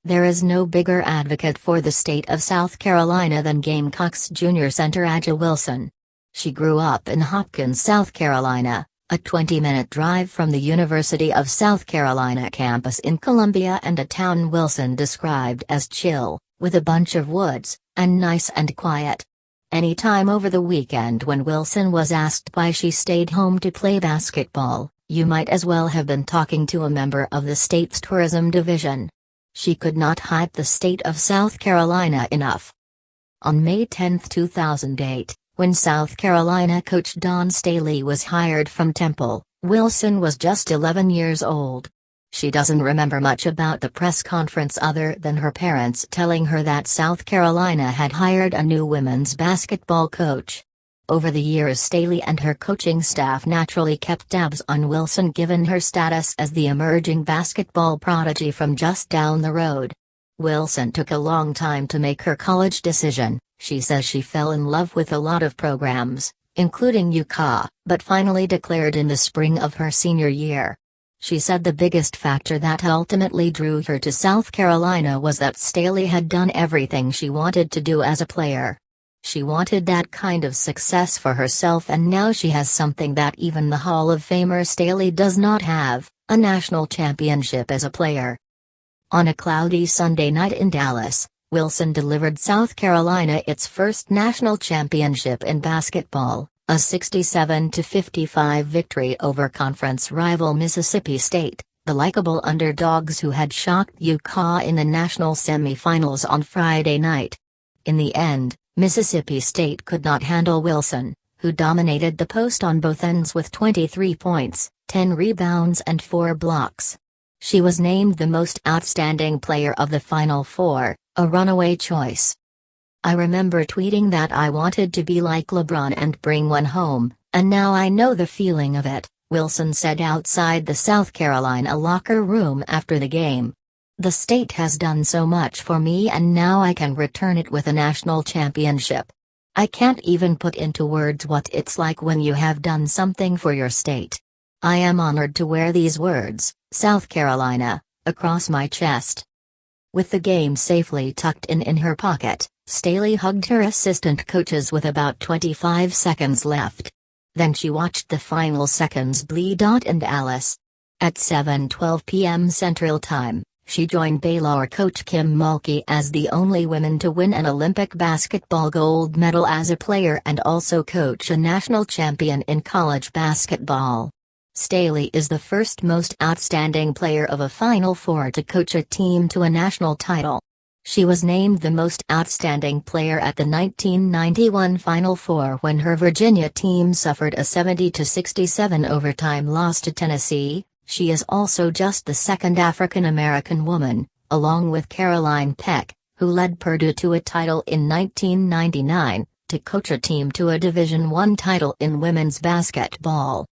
There is no bigger advocate for the state of South Carolina than Gamecocks junior center Aja Wilson. She grew up in Hopkins, South Carolina, a 20-minute drive from the University of South Carolina campus in Columbia, and a town Wilson described as chill, with a bunch of woods, and nice and quiet. Any time over the weekend when Wilson was asked why she stayed home to play basketball, you might as well have been talking to a member of the state's tourism division. She could not hype the state of South Carolina enough. On May 10, 2008, when South Carolina coach Dawn Staley was hired from Temple, Wilson was just 11 years old. She doesn't remember much about the press conference other than her parents telling her that South Carolina had hired a new women's basketball coach. Over the years, Staley and her coaching staff naturally kept tabs on Wilson given her status as the emerging basketball prodigy from just down the road. Wilson took a long time to make her college decision. She says she fell in love with a lot of programs, including UCA, but finally declared in the spring of her senior year. She said the biggest factor that ultimately drew her to South Carolina was that Staley had done everything she wanted to do as a player. She wanted that kind of success for herself, and now she has something that even the Hall of Famer Staley does not have, a national championship as a player. On a cloudy Sunday night in Dallas, Wilson delivered South Carolina its first national championship in basketball, a 67-55 victory over conference rival Mississippi State, the likable underdogs who had shocked UCA in the national semifinals on Friday night. In the end, Mississippi State could not handle Wilson, who dominated the post on both ends with 23 points, 10 rebounds and 4 blocks. She was named the most outstanding player of the Final Four, a runaway choice. "I remember tweeting that I wanted to be like LeBron and bring one home, and now I know the feeling of it," Wilson said outside the South Carolina locker room after the game. "The state has done so much for me, and now I can return it with a national championship. I can't even put into words what it's like when you have done something for your state. I am honored to wear these words, South Carolina, across my chest." With the game safely tucked in her pocket, Staley hugged her assistant coaches with about 25 seconds left. Then she watched the final seconds bleed out in Dallas. At 7:12 p.m. Central Time, she joined Baylor coach Kim Mulkey as the only woman to win an Olympic basketball gold medal as a player and also coach a national champion in college basketball. Staley is the first most outstanding player of a Final Four to coach a team to a national title. She was named the most outstanding player at the 1991 Final Four when her Virginia team suffered a 70-67 overtime loss to Tennessee. She is also just the second African American woman, along with Caroline Peck, who led Purdue to a title in 1999, to coach a team to a Division I title in women's basketball.